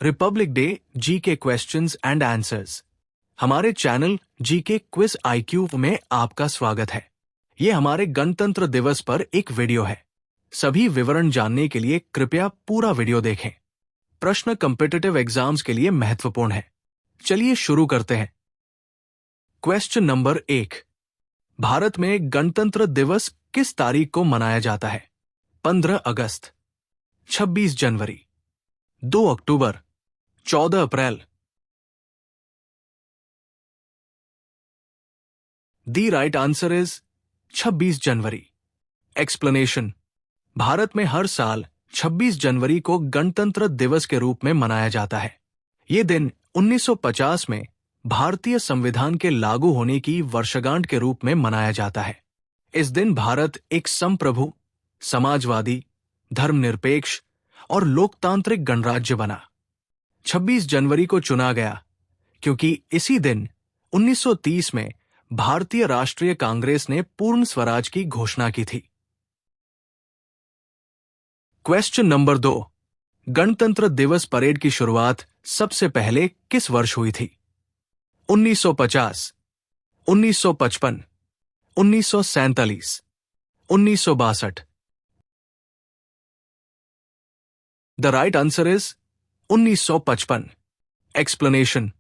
Republic day GK questions and answers. हमारे channel GK quiz IQ में आपका स्वागत है। ये हमारे गणतंत्र दिवस पर एक वीडियो है। सभी विवरण जानने के लिए कृपया पूरा वीडियो देखें। प्रश्न कॉम्पिटिटिव एग्जाम्स के लिए महत्वपूर्ण है। चलिए शुरू करते हैं। Question number 1। भारत में गणतंत्र दिवस किस तारीख को मनाया जाता है? 15 अगस्त, 26 जनवरी, 2 अक्टूबर, 14 अप्रैल। दी राइट आंसर इज 26 जनवरी। एक्सप्लेनेशन। भारत में हर साल 26 जनवरी को गणतंत्र दिवस के रूप में मनाया जाता है। ये दिन 1950 में भारतीय संविधान के लागू होने की वर्षगांठ के रूप में मनाया जाता है। इस दिन भारत एक संप्रभु, समाजवादी, धर्मनिरपेक्ष और लोकतांत्रिक गणराज्य बना। 26 जनवरी को चुना गया क्योंकि इसी दिन 1930 में भारतीय राष्ट्रीय कांग्रेस ने पूर्ण स्वराज की घोषणा की थी। Question number 2। गणतंत्र दिवस परेड की शुरुआत सबसे पहले किस वर्ष हुई थी? 1950, 1955, 1947, 1962। The right answer is 1955। Explanation.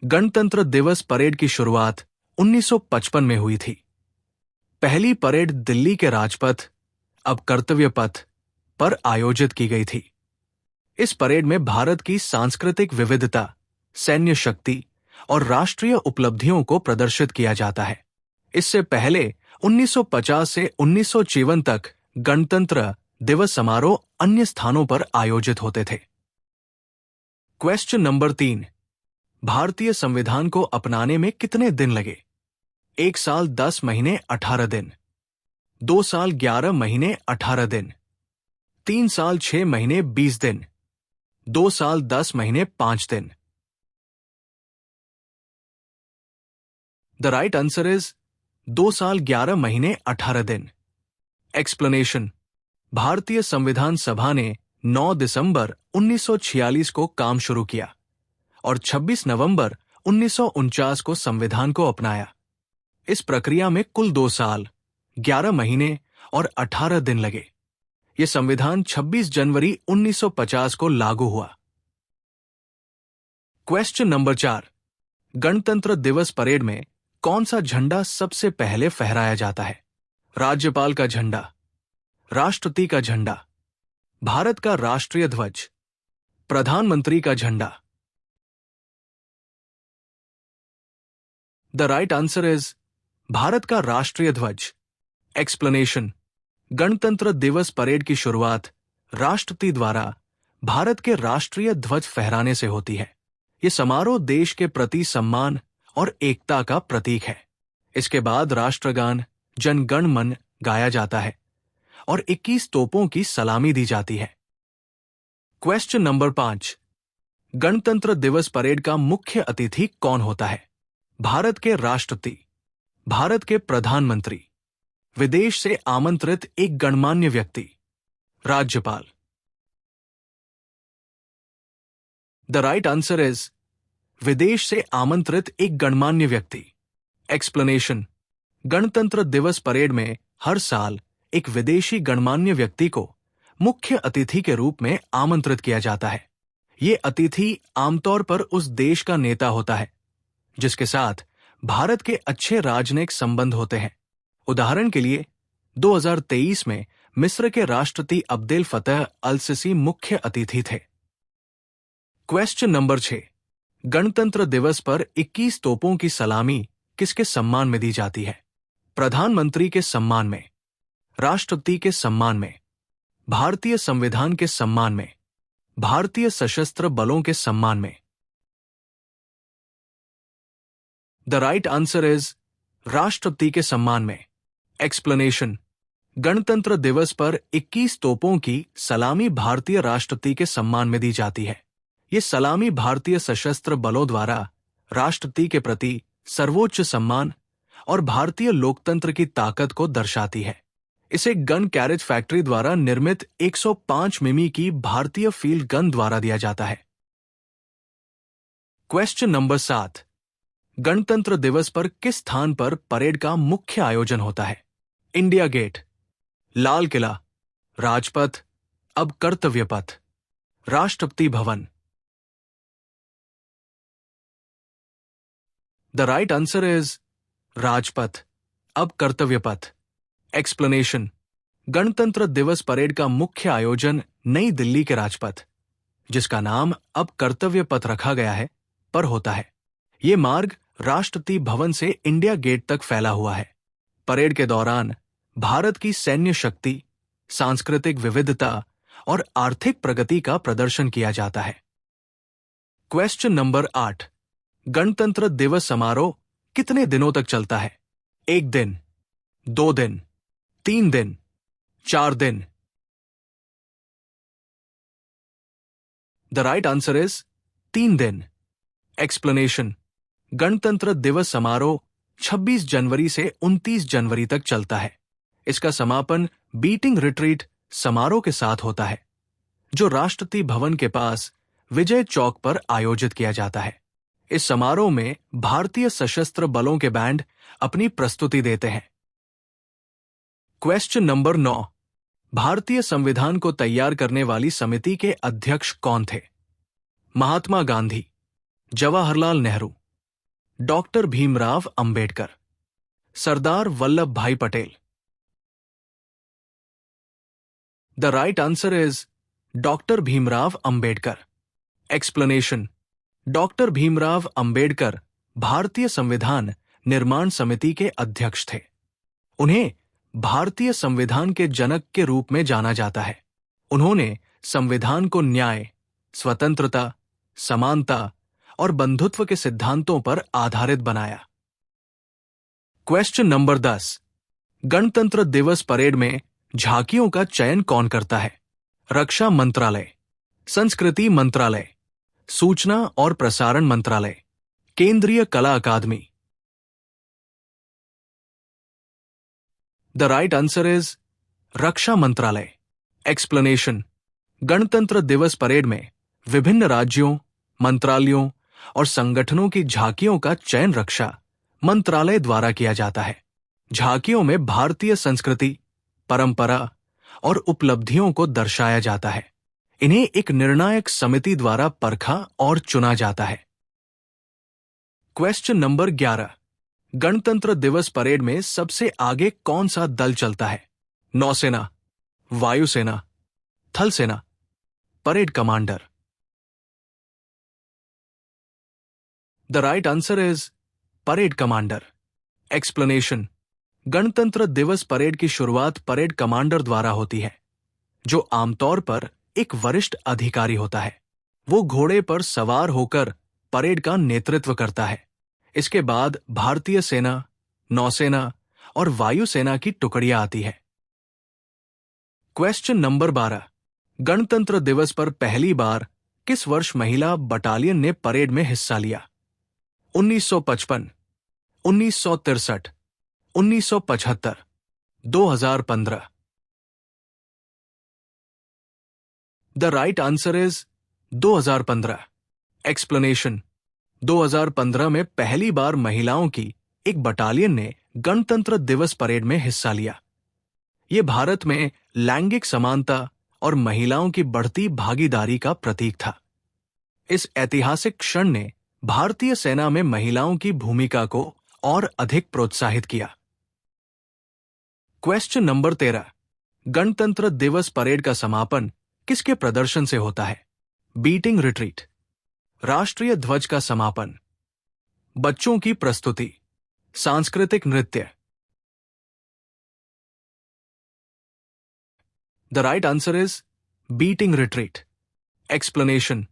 गणतंत्र दिवस परेड की शुरुआत 1955 में हुई थी। पहली परेड दिल्ली के राजपथ, अब कर्तव्य पथ, पर आयोजित की गई थी। इस परेड में भारत की सांस्कृतिक विविधता, सैन्य शक्ति और राष्ट्रीय उपलब्धियों को प्रदर्शित किया जाता है। इससे पहले 1950 से 1954 तक गणतंत्र दिवस समारोह अन्य स्थानों पर आयोजित होते थे। Question number 3। भारतीय संविधान को अपनाने में कितने दिन लगे? 1 साल 10 महीने 18 दिन, 2 साल 11 महीने 18 दिन, 3 साल 6 महीने 20 दिन, 2 साल 10 महीने 5 दिन। द राइट आंसर इज 2 साल 11 महीने 18 दिन। एक्सप्लेनेशन। भारतीय संविधान सभा ने 9 दिसंबर 1946 को काम शुरू किया और 26 नवंबर 1949 को संविधान को अपनाया। इस प्रक्रिया में कुल 2 साल, 11 महीने और 18 दिन लगे। यह संविधान 26 जनवरी 1950 को लागू हुआ। Question number 4। गणतंत्र दिवस परेड में कौन सा झंडा सबसे पहले फहराया जाता है? राज्यपाल का झंडा, राष्ट्रपति का झंडा, भारत का राष्ट्रीय ध्वज, प्रधानमंत्री का झंडा। The right answer is Bharat का राष्ट्रीय ध्वज। एक्सप्लेनेशन। गणतंत्र दिवस परेड की शुरुआत राष्ट्रपति द्वारा भारत के राष्ट्रीय ध्वज फहराने से होती है। यह समारोह देश के प्रति सम्मान और एकता का प्रतीक है। इसके बाद राष्ट्रगान जन गण मन गाया जाता है और 21 तोपों की सलामी दी जाती है। Question number 5। गणतंत्र दिवस परेड का मुख्य अतिथि कौन होता है? भारत के राष्ट्रपति, भारत के प्रधानमंत्री, विदेश से आमंत्रित एक गणमान्य व्यक्ति, राज्यपाल। द राइट आंसर इज विदेश से आमंत्रित एक गणमान्य व्यक्ति। एक्सप्लेनेशन। गणतंत्र दिवस परेड में हर साल एक विदेशी गणमान्य व्यक्ति को मुख्य अतिथि के रूप में आमंत्रित किया जाता है। ये अतिथि आमतौर पर उस देश का नेता होता है जिसके साथ भारत के अच्छे राजनयिक संबंध होते हैं। उदाहरण के लिए 2023 में मिस्र के राष्ट्रपति अब्देल फतह अल सिसी मुख्य अतिथि थे। Question number 6। गणतंत्र दिवस पर 21 तोपों की सलामी किसके सम्मान में दी जाती है? प्रधानमंत्री के सम्मान में, राष्ट्रपति के सम्मान में, भारतीय संविधान के सम्मान में, भारतीय सशस्त्र बलों के सम्मान में। द राइट आंसर इज राष्ट्रपति के सम्मान में। एक्सप्लेनेशन। गणतंत्र दिवस पर 21 तोपों की सलामी भारतीय राष्ट्रपति के सम्मान में दी जाती है। ये सलामी भारतीय सशस्त्र बलों द्वारा राष्ट्रपति के प्रति सर्वोच्च सम्मान और भारतीय लोकतंत्र की ताकत को दर्शाती है। इसे गन कैरेज फैक्ट्री द्वारा निर्मित 105 मिमी की भारतीय फील्ड गन द्वारा दिया जाता है। क्वेश्चन नंबर 7, गणतंत्र दिवस पर किस स्थान पर परेड का मुख्य आयोजन होता है? इंडिया गेट, लाल किला, राजपथ, अब कर्तव्य पथ, Rashtrapati Bhavan. The right answer is Rajpath, अब कर्तव्य पथ। एक्सप्लेनेशन, गणतंत्र दिवस परेड का मुख्य आयोजन नई दिल्ली के राजपथ, जिसका नाम अब कर्तव्य पथ रखा गया है, पर होता है। ये मार्ग राष्ट्रपति भवन से इंडिया गेट तक फैला हुआ है। परेड के दौरान भारत की सैन्य शक्ति, सांस्कृतिक विविधता और आर्थिक प्रगति का प्रदर्शन किया जाता है। क्वेश्चन नंबर 8, गणतंत्र दिवस समारोह कितने दिनों तक चलता है? 1 दिन, 2 दिन, 3 दिन, 4 दिन। द राइट आंसर इज 3 दिन। एक्सप्लेनेशन, गणतंत्र दिवस समारोह 26 जनवरी से 29 जनवरी तक चलता है। इसका समापन बीटिंग रिट्रीट समारोह के साथ होता है, जो राष्ट्रपति भवन के पास विजय चौक पर आयोजित किया जाता है। इस समारोह में भारतीय सशस्त्र बलों के बैंड अपनी प्रस्तुति देते हैं। क्वेश्चन नंबर 9, भारतीय संविधान को तैयार करने वाली समिति के अध्यक्ष कौन थे? महात्मा गांधी, जवाहरलाल नेहरू, डॉक्टर भीमराव अंबेडकर, सरदार वल्लभ भाई Patel. The right answer is doctor Bhimrao Ambedkar. Explanation, doctor Bhimrao Ambedkar भारतीय संविधान निर्माण समिति के अध्यक्ष थे। उन्हें भारतीय संविधान के जनक के रूप में जाना जाता है। उन्होंने संविधान को न्याय, स्वतंत्रता, समानता और बंधुत्व के सिद्धांतों पर आधारित बनाया। क्वेश्चन नंबर 10, गणतंत्र दिवस परेड में झांकियों का चयन कौन करता है? रक्षा मंत्रालय, संस्कृति मंत्रालय, सूचना और प्रसारण मंत्रालय, केंद्रीय कला अकादमी। द राइट आंसर इज रक्षा मंत्रालय। एक्सप्लेनेशन, गणतंत्र दिवस परेड में विभिन्न राज्यों, मंत्रालयों और संगठनों की झांकियों का चयन रक्षा मंत्रालय द्वारा किया जाता है। झांकियों में भारतीय संस्कृति, परंपरा और उपलब्धियों को दर्शाया जाता है। इन्हें एक निर्णायक समिति द्वारा परखा और चुना जाता है। क्वेश्चन नंबर 11, गणतंत्र दिवस परेड में सबसे आगे कौन सा दल चलता है? नौसेना, वायुसेना, थल सेना, parade commander. The right answer is parade commander. Explanation, गणतंत्र दिवस परेड की शुरुआत परेड कमांडर द्वारा होती है, जो आमतौर पर एक वरिष्ठ अधिकारी होता है। वो घोड़े पर सवार होकर परेड का नेतृत्व करता है। इसके बाद भारतीय सेना, नौसेना और वायुसेना की टुकड़ियां आती है। क्वेश्चन नंबर 12, गणतंत्र दिवस पर पहली बार किस वर्ष महिला बटालियन ने परेड में हिस्सा लिया? 1955, 1963, 1975, 2015। The right answer is 2015। Explanation, 2015 में पहली बार महिलाओं की एक बटालियन ने गणतंत्र दिवस परेड में हिस्सा लिया। यह भारत में लैंगिक समानता और महिलाओं की बढ़ती भागीदारी का प्रतीक था। इस ऐतिहासिक क्षण ने भारतीय सेना में महिलाओं की भूमिका को और अधिक प्रोत्साहित किया। क्वेश्चन नंबर 13, गणतंत्र दिवस परेड का समापन किसके प्रदर्शन से होता है? बीटिंग रिट्रीट, राष्ट्रीय ध्वज का समापन, बच्चों की प्रस्तुति, सांस्कृतिक नृत्य। The right answer is beating retreat. Explanation,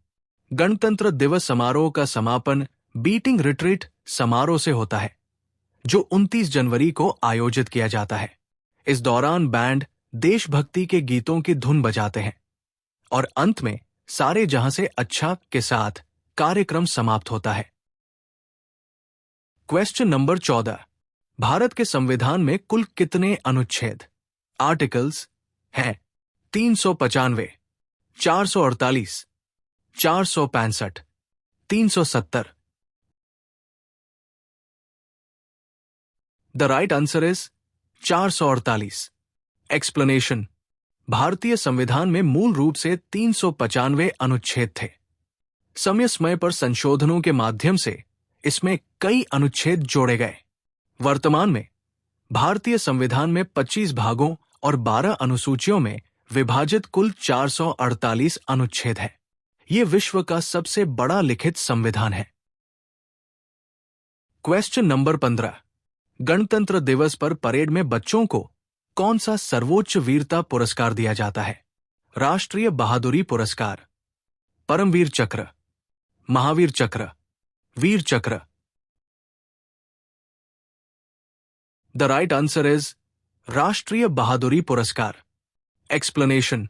गणतंत्र दिवस समारोह का समापन बीटिंग रिट्रीट समारोह से होता है, जो 29 जनवरी को आयोजित किया जाता है। इस दौरान बैंड देशभक्ति के गीतों की धुन बजाते हैं और अंत में सारे जहां से अच्छा के साथ कार्यक्रम समाप्त होता है। क्वेश्चन नंबर 14, भारत के संविधान में कुल कितने अनुच्छेद, आर्टिकल्स हैं? 395, 448, 465, 370। The right answer is 448। Explanation. भारतीय संविधान में मूल रूप से 395 अनुच्छेद थे। समय समय पर संशोधनों के माध्यम से इसमें कई अनुच्छेद जोड़े गए। वर्तमान में भारतीय संविधान में 25 भागों और 12 अनुसूचियों में विभाजित कुल 448 अनुच्छेद है। ये विश्व का सबसे बड़ा लिखित संविधान है। Question number 15। गणतंत्र दिवस पर परेड में बच्चों को कौन सा सर्वोच्च वीरता पुरस्कार दिया जाता है? राष्ट्रीय बहादुरी पुरस्कार, परमवीर चक्र, महावीर चक्र, वीर चक्र। द राइट आंसर इज राष्ट्रीय बहादुरी पुरस्कार। एक्सप्लेनेशन।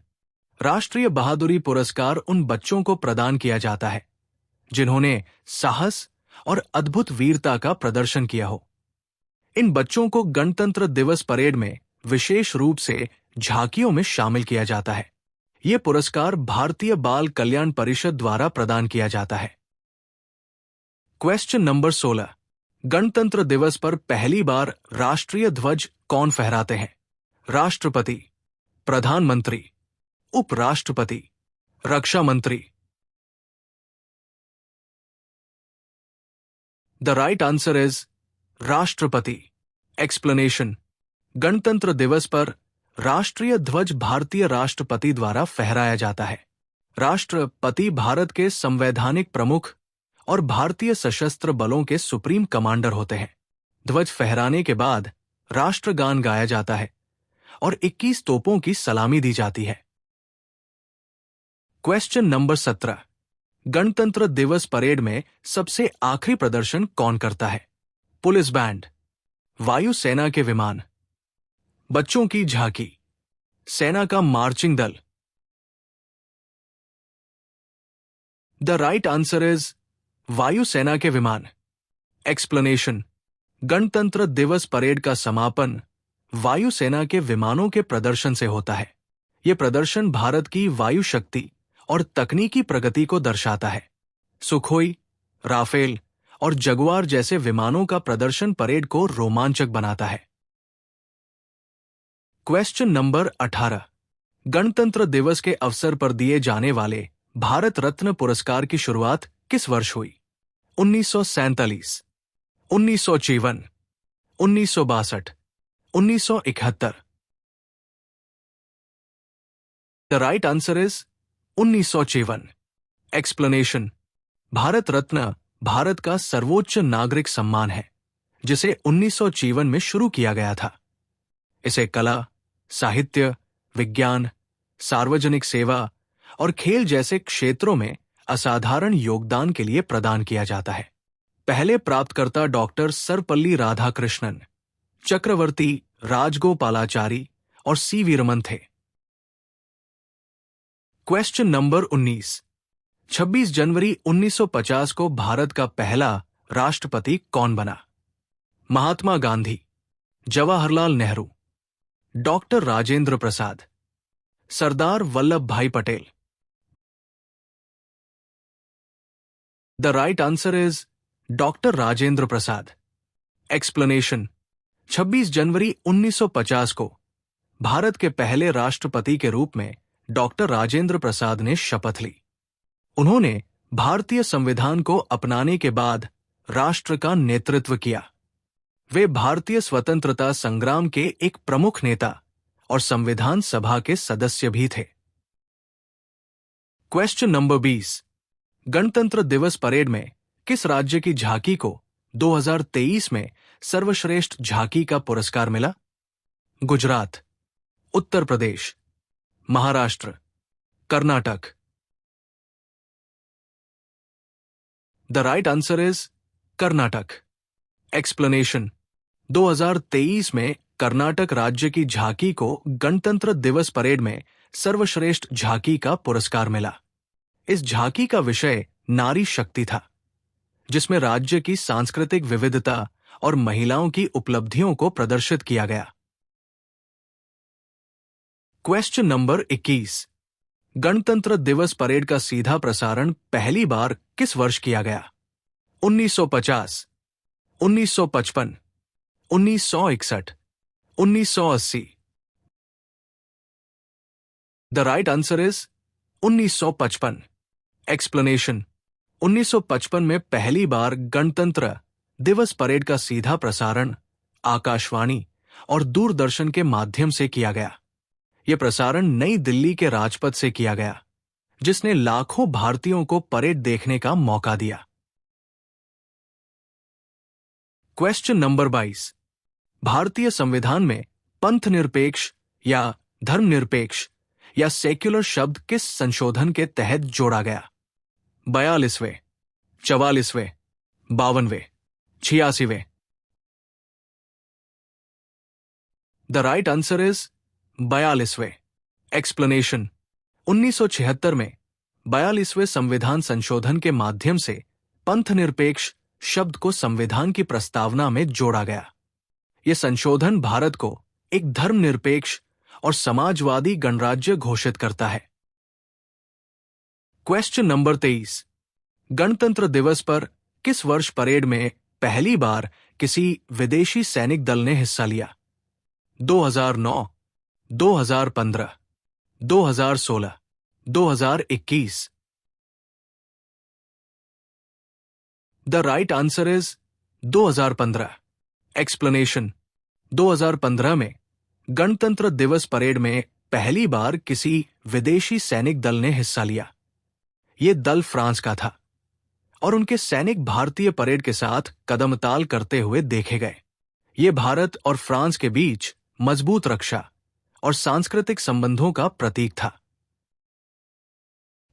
राष्ट्रीय बहादुरी पुरस्कार उन बच्चों को प्रदान किया जाता है जिन्होंने साहस और अद्भुत वीरता का प्रदर्शन किया हो। इन बच्चों को गणतंत्र दिवस परेड में विशेष रूप से झांकियों में शामिल किया जाता है। ये पुरस्कार भारतीय बाल कल्याण परिषद द्वारा प्रदान किया जाता है। Question number 16। गणतंत्र दिवस पर पहली बार राष्ट्रीय ध्वज कौन फहराते हैं? राष्ट्रपति, प्रधानमंत्री, उपराष्ट्रपति, रक्षा मंत्री। द राइट आंसर इज राष्ट्रपति। एक्सप्लेनेशन। गणतंत्र दिवस पर राष्ट्रीय ध्वज भारतीय राष्ट्रपति द्वारा फहराया जाता है। राष्ट्रपति भारत के संवैधानिक प्रमुख और भारतीय सशस्त्र बलों के सुप्रीम कमांडर होते हैं। ध्वज फहराने के बाद राष्ट्रगान गाया जाता है और 21 तोपों की सलामी दी जाती है। Question number 17। गणतंत्र दिवस परेड में सबसे आखिरी प्रदर्शन कौन करता है? पुलिस बैंड, वायुसेना के विमान, बच्चों की झांकी, सेना का मार्चिंग दल। द राइट आंसर इज वायुसेना के विमान। एक्सप्लेनेशन। गणतंत्र दिवस परेड का समापन वायुसेना के विमानों के प्रदर्शन से होता है। यह प्रदर्शन भारत की वायु शक्ति और तकनीकी प्रगति को दर्शाता है। सुखोई, राफेल और जगुआर जैसे विमानों का प्रदर्शन परेड को रोमांचक बनाता है। Question number 18। गणतंत्र दिवस के अवसर पर दिए जाने वाले भारत रत्न पुरस्कार की शुरुआत किस वर्ष हुई? 1947, 1954, 1962, 1971। The right answer is 1954। Explanation. Bharat Ratna Bharat का सर्वोच्च नागरिक सम्मान है जिसे 1954 में शुरू किया गया था। इसे कला, साहित्य, विज्ञान, सार्वजनिक सेवा और खेल जैसे क्षेत्रों में असाधारण योगदान के लिए प्रदान किया जाता है। पहले प्राप्तकर्ता डॉक्टर सर्वपल्ली राधाकृष्णन, चक्रवर्ती राजगोपालाचारी और सी.वी. रमन थे। Question number 19। 26 जनवरी 1950 को भारत का पहला राष्ट्रपति कौन बना? महात्मा गांधी, जवाहरलाल नेहरू, डॉक्टर राजेंद्र प्रसाद, सरदार वल्लभ भाई Patel. The right answer is doctor Rajendra Prasad. Explanation. 26 जनवरी 1950 को भारत के पहले राष्ट्रपति के रूप में डॉक्टर राजेंद्र प्रसाद ने शपथ ली। उन्होंने भारतीय संविधान को अपनाने के बाद राष्ट्र का नेतृत्व किया। वे भारतीय स्वतंत्रता संग्राम के एक प्रमुख नेता और संविधान सभा के सदस्य भी थे। Question number 20। गणतंत्र दिवस परेड में किस राज्य की झांकी को 2023 में सर्वश्रेष्ठ झांकी का पुरस्कार मिला? Gujarat, Uttar Pradesh, Maharashtra, Karnataka. The right answer is Karnataka. Explanation. 2023 में कर्नाटक राज्य की झांकी को गणतंत्र दिवस परेड में सर्वश्रेष्ठ झांकी का पुरस्कार मिला। इस झांकी का विषय नारी शक्ति था, जिसमें राज्य की सांस्कृतिक विविधता और महिलाओं की उपलब्धियों को प्रदर्शित किया गया। Question number 21। गणतंत्र दिवस परेड का सीधा प्रसारण पहली बार किस वर्ष किया गया? 1950, 1955, 1961, 1980। The right answer is 1955। Explanation: 1955 में पहली बार गणतंत्र दिवस परेड का सीधा प्रसारण आकाशवाणी और दूरदर्शन के माध्यम से किया गया। यह प्रसारण नई दिल्ली के राजपथ से किया गया, जिसने लाखों भारतीयों को परेड देखने का मौका दिया। Question number 22। भारतीय संविधान में पंथ निरपेक्ष या धर्मनिरपेक्ष या सेक्युलर शब्द किस संशोधन के तहत जोड़ा गया? 42वें, 44वें, 52वें, 86वें। द राइट आंसर इज 42वें। एक्सप्लेनेशन: 1976 में 42वें संविधान संशोधन के माध्यम से पंथ निरपेक्ष शब्द को संविधान की प्रस्तावना में जोड़ा गया। यह संशोधन भारत को एक धर्मनिरपेक्ष और समाजवादी गणराज्य घोषित करता है। Question number 23। गणतंत्र दिवस पर किस वर्ष परेड में पहली बार किसी विदेशी सैनिक दल ने हिस्सा लिया? 2009, 2015, 2016, 2021। The right answer is 2015। Explanation: 2015 में गणतंत्र दिवस परेड में पहली बार किसी विदेशी सैनिक दल ने हिस्सा लिया। यह दल फ्रांस का था और उनके सैनिक भारतीय परेड के साथ कदमताल करते हुए देखे गए। यह भारत और फ्रांस के बीच मजबूत रक्षा और सांस्कृतिक संबंधों का प्रतीक था।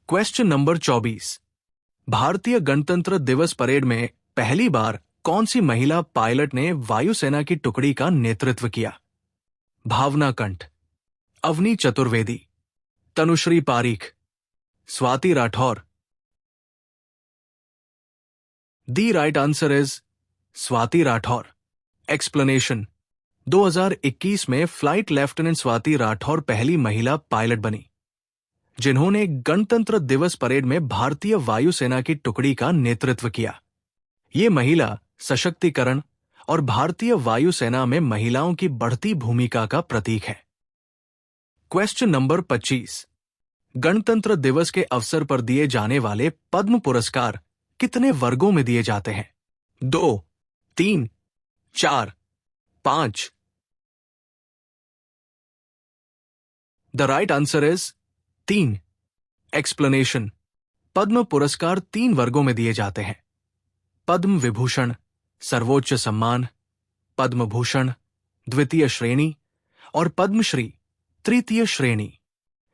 Question number 24। भारतीय गणतंत्र दिवस परेड में पहली बार कौन सी महिला पायलट ने वायुसेना की टुकड़ी का नेतृत्व किया? Bhawana Kanth, Avani Chaturvedi, Tanushree Pareek, Swati Rathore. The right answer is Swati Rathore. Explanation: 2021 में फ्लाइट लेफ्टिनेंट स्वाति राठौर पहली महिला पायलट बनी, जिन्होंने गणतंत्र दिवस परेड में भारतीय वायुसेना की टुकड़ी का नेतृत्व किया। ये महिला सशक्तिकरण और भारतीय वायुसेना में महिलाओं की बढ़ती भूमिका का प्रतीक है। Question number 25। गणतंत्र दिवस के अवसर पर दिए जाने वाले पद्म पुरस्कार कितने वर्गों में दिए जाते हैं? 2, 3, 4, 5। The right answer is 3। Explanation: Padma पुरस्कार 3 वर्गों में दिए जाते हैं: पद्म विभूषण सर्वोच्च सम्मान, पद्म भूषण द्वितीय श्रेणी और पद्मश्री तृतीय श्रेणी।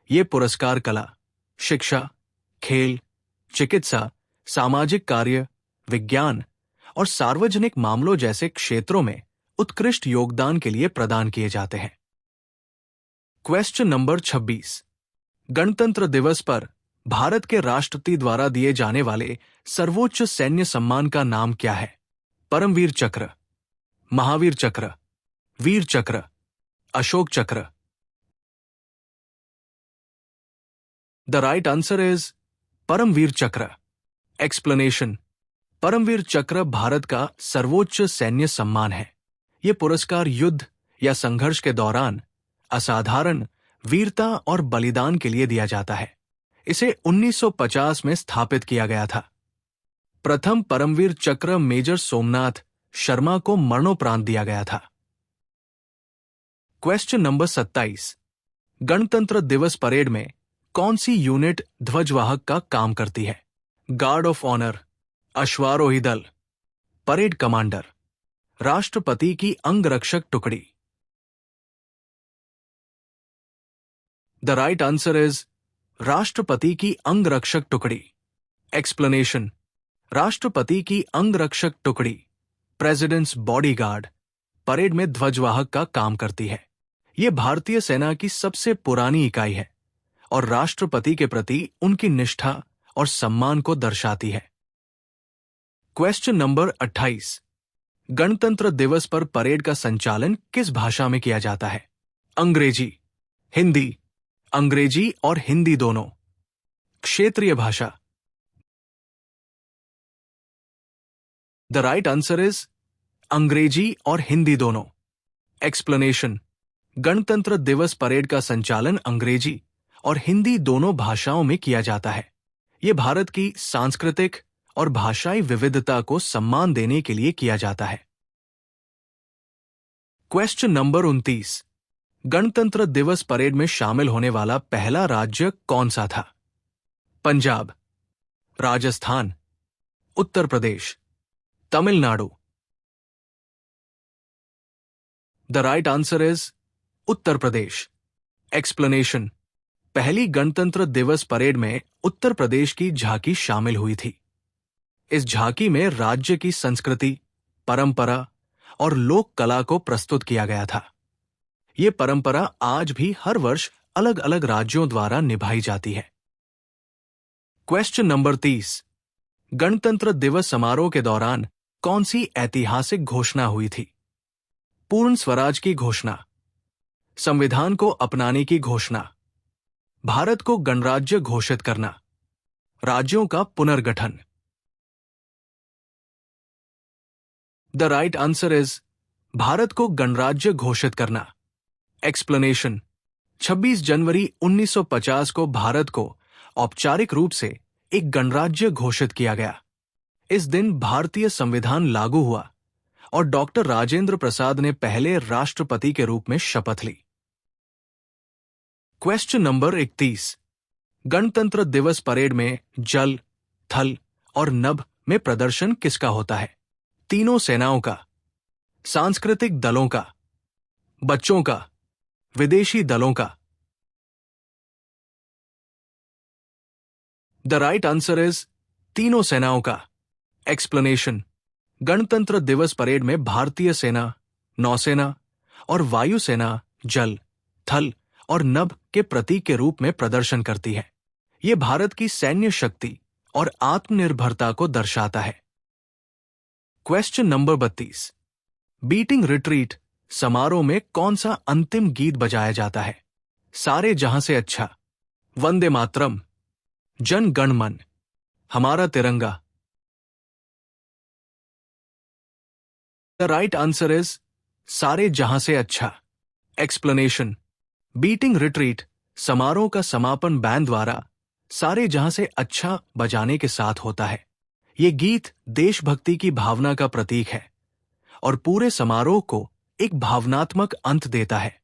ये पुरस्कार कला, शिक्षा, खेल, चिकित्सा, सामाजिक कार्य, विज्ञान और सार्वजनिक मामलों जैसे क्षेत्रों में उत्कृष्ट योगदान के लिए प्रदान किए जाते हैं। Question number 26। गणतंत्र दिवस पर भारत के राष्ट्रपति द्वारा दिए जाने वाले सर्वोच्च सैन्य सम्मान का नाम क्या है? परमवीर चक्र, महावीर चक्र, वीर Chakra, Ashok Chakra. The right answer is Paramvir Chakra. Explanation: Paramvir चक्र भारत का सर्वोच्च सैन्य सम्मान है। यह पुरस्कार युद्ध या संघर्ष के दौरान असाधारण वीरता और बलिदान के लिए दिया जाता है। इसे 1950 में स्थापित किया गया था। प्रथम परमवीर चक्र मेजर सोमनाथ शर्मा को मरणोपरांत दिया गया था। Question number 27। गणतंत्र दिवस परेड में कौन सी यूनिट ध्वजवाहक का काम करती है? गार्ड ऑफ ऑनर, अश्वारोही दल, परेड कमांडर, राष्ट्रपति की अंगरक्षक टुकड़ी। द राइट आंसर इज राष्ट्रपति की अंगरक्षक टुकड़ी। एक्सप्लेनेशन: राष्ट्रपति की अंगरक्षक टुकड़ी प्रेसिडेंट्स बॉडीगार्ड परेड में ध्वजवाहक का काम करती है। यह भारतीय सेना की सबसे पुरानी इकाई है और राष्ट्रपति के प्रति उनकी निष्ठा और सम्मान को दर्शाती है। Question number 28। गणतंत्र दिवस पर परेड का संचालन किस भाषा में किया जाता है? अंग्रेजी, हिंदी, अंग्रेजी और हिंदी दोनों, क्षेत्रीय भाषा। द राइट आंसर इज अंग्रेजी और हिंदी दोनों। एक्सप्लेनेशन। गणतंत्र दिवस परेड का संचालन अंग्रेजी और हिंदी दोनों भाषाओं में किया जाता है। यह भारत की सांस्कृतिक और भाषाई विविधता को सम्मान देने के लिए किया जाता है। Question number 29। गणतंत्र दिवस परेड में शामिल होने वाला पहला राज्य कौन सा था? Punjab, Rajasthan, Uttar Pradesh, Tamil Nadu. The right answer is Uttar Pradesh. Explanation. पहली गणतंत्र दिवस परेड में उत्तर प्रदेश की झांकी शामिल हुई थी। इस झांकी में राज्य की संस्कृति, परंपरा और लोक कला को प्रस्तुत किया गया था। ये परंपरा आज भी हर वर्ष अलग अलग राज्यों द्वारा निभाई जाती है। Question number 30। गणतंत्र दिवस समारोह के दौरान कौन सी ऐतिहासिक घोषणा हुई थी? पूर्ण स्वराज की घोषणा, संविधान को अपनाने की घोषणा, भारत को गणराज्य घोषित करना, राज्यों का पुनर्गठन। The right answer is Bharat को गणराज्य घोषित करना। एक्सप्लेनेशन। 26 जनवरी 1950 को भारत को औपचारिक रूप से एक गणराज्य घोषित किया गया। इस दिन भारतीय संविधान लागू हुआ और डॉक्टर राजेंद्र प्रसाद ने पहले राष्ट्रपति के रूप में शपथ ली। Question number 31। गणतंत्र दिवस परेड में जल, थल और नभ में प्रदर्शन किसका होता है? तीनों सेनाओं का, सांस्कृतिक दलों का, बच्चों का, विदेशी दलों का। द राइट आंसर इज तीनों सेनाओं का। एक्सप्लेनेशन। गणतंत्र दिवस परेड में भारतीय सेना, नौसेना और वायुसेना जल, थल और नभ के प्रतीक के रूप में प्रदर्शन करती है। यह भारत की सैन्य शक्ति और आत्मनिर्भरता को दर्शाता है। Question number 32। बीटिंग रिट्रीट समारोह में कौन सा अंतिम गीत बजाया जाता है? सारे जहां से अच्छा, वंदे मातरम, जन गण मन, हमारा तिरंगा। द राइट आंसर इज सारे जहां से अच्छा। एक्सप्लेनेशन। बीटिंग रिट्रीट समारोह का समापन बैंड द्वारा सारे जहां से अच्छा बजाने के साथ होता है। ये गीत देशभक्ति की भावना का प्रतीक है और पूरे समारोह को एक भावनात्मक अंत देता है।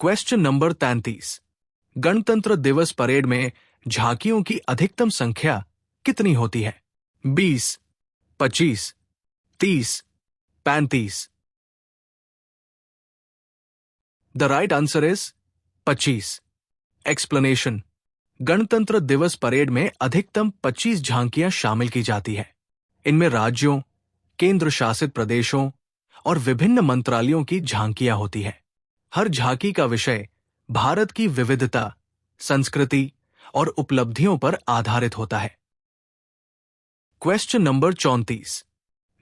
Question number 33। गणतंत्र दिवस परेड में झांकियों की अधिकतम संख्या कितनी होती है? 20, 25, 30, 35। The right answer is 25। Explanation. गणतंत्र दिवस परेड में अधिकतम 25 झांकियां शामिल की जाती है। इनमें राज्यों, केंद्र शासित प्रदेशों और विभिन्न मंत्रालयों की झांकियां होती हैं। हर झांकी का विषय भारत की विविधता, संस्कृति और उपलब्धियों पर आधारित होता है। Question number 34।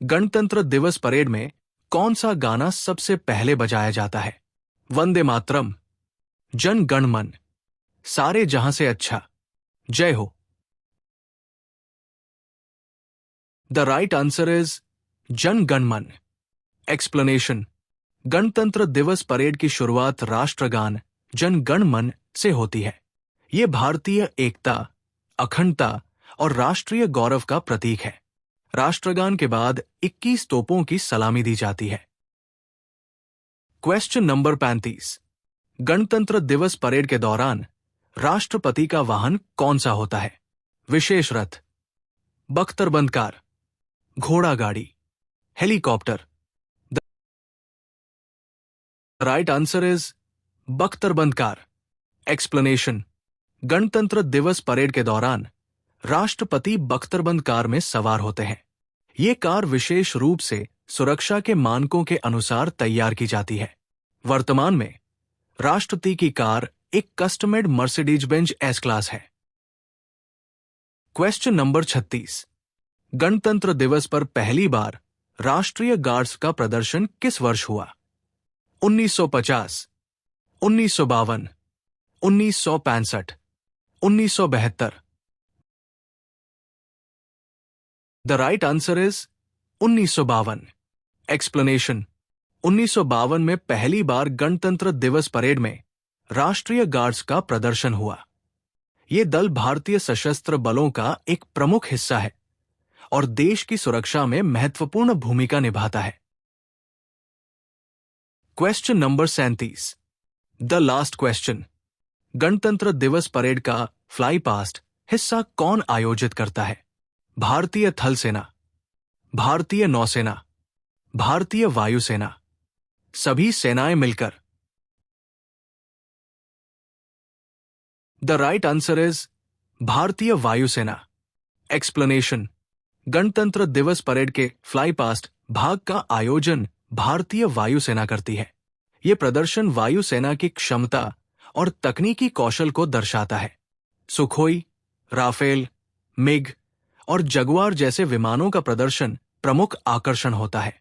गणतंत्र दिवस परेड में कौन सा गाना सबसे पहले बजाया जाता है? वंदे मातरम, जन गण मन, सारे जहां से अच्छा, जय हो। The right answer is Jana Gana मन। एक्सप्लेनेशन। गणतंत्र दिवस परेड की शुरुआत राष्ट्रगान जन गण मन से होती है। यह भारतीय एकता, अखंडता और राष्ट्रीय गौरव का प्रतीक है। राष्ट्रगान के बाद 21 तोपों की सलामी दी जाती है। Question number 35। गणतंत्र दिवस परेड के दौरान राष्ट्रपति का वाहन कौन सा होता है? विशेष रथ, बख्तरबंद कार, घोड़ा गाड़ी, helicopter. The right answer is बख्तरबंद कार। एक्सप्लेनेशन। गणतंत्र दिवस परेड के दौरान राष्ट्रपति बख्तरबंद कार में सवार होते हैं। ये कार विशेष रूप से सुरक्षा के मानकों के अनुसार तैयार की जाती है। वर्तमान में राष्ट्रपति की कार एक कस्टमेड मर्सिडीज बेंज एस क्लास है। Question number 36। गणतंत्र दिवस पर पहली बार राष्ट्रीय गार्ड्स का प्रदर्शन किस वर्ष हुआ? 1950, 1952, 1965, 1972। The right answer is 1952। Explanation. 1952 में पहली बार गणतंत्र दिवस परेड में राष्ट्रीय गार्ड्स का प्रदर्शन हुआ। ये दल भारतीय सशस्त्र बलों का एक प्रमुख हिस्सा है और देश की सुरक्षा में महत्वपूर्ण भूमिका निभाता है। Question number 37। The last question. गणतंत्र दिवस परेड का फ्लाई पास्ट हिस्सा कौन आयोजित करता है? भारतीय थल सेना, भारतीय नौसेना, भारतीय वायुसेना, सभी सेनाएं मिलकर? द राइट आंसर इज भारतीय वायुसेना। एक्सप्लेनेशन। गणतंत्र दिवस परेड के फ्लाई पास्ट भाग का आयोजन भारतीय वायुसेना करती है। यह प्रदर्शन वायुसेना की क्षमता और तकनीकी कौशल को दर्शाता है। सुखोई, राफेल, मिग और जगुआर जैसे विमानों का प्रदर्शन प्रमुख आकर्षण होता है।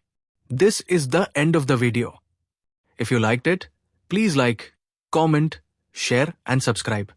This is the end of the video. If you liked it, please like, comment, share and subscribe.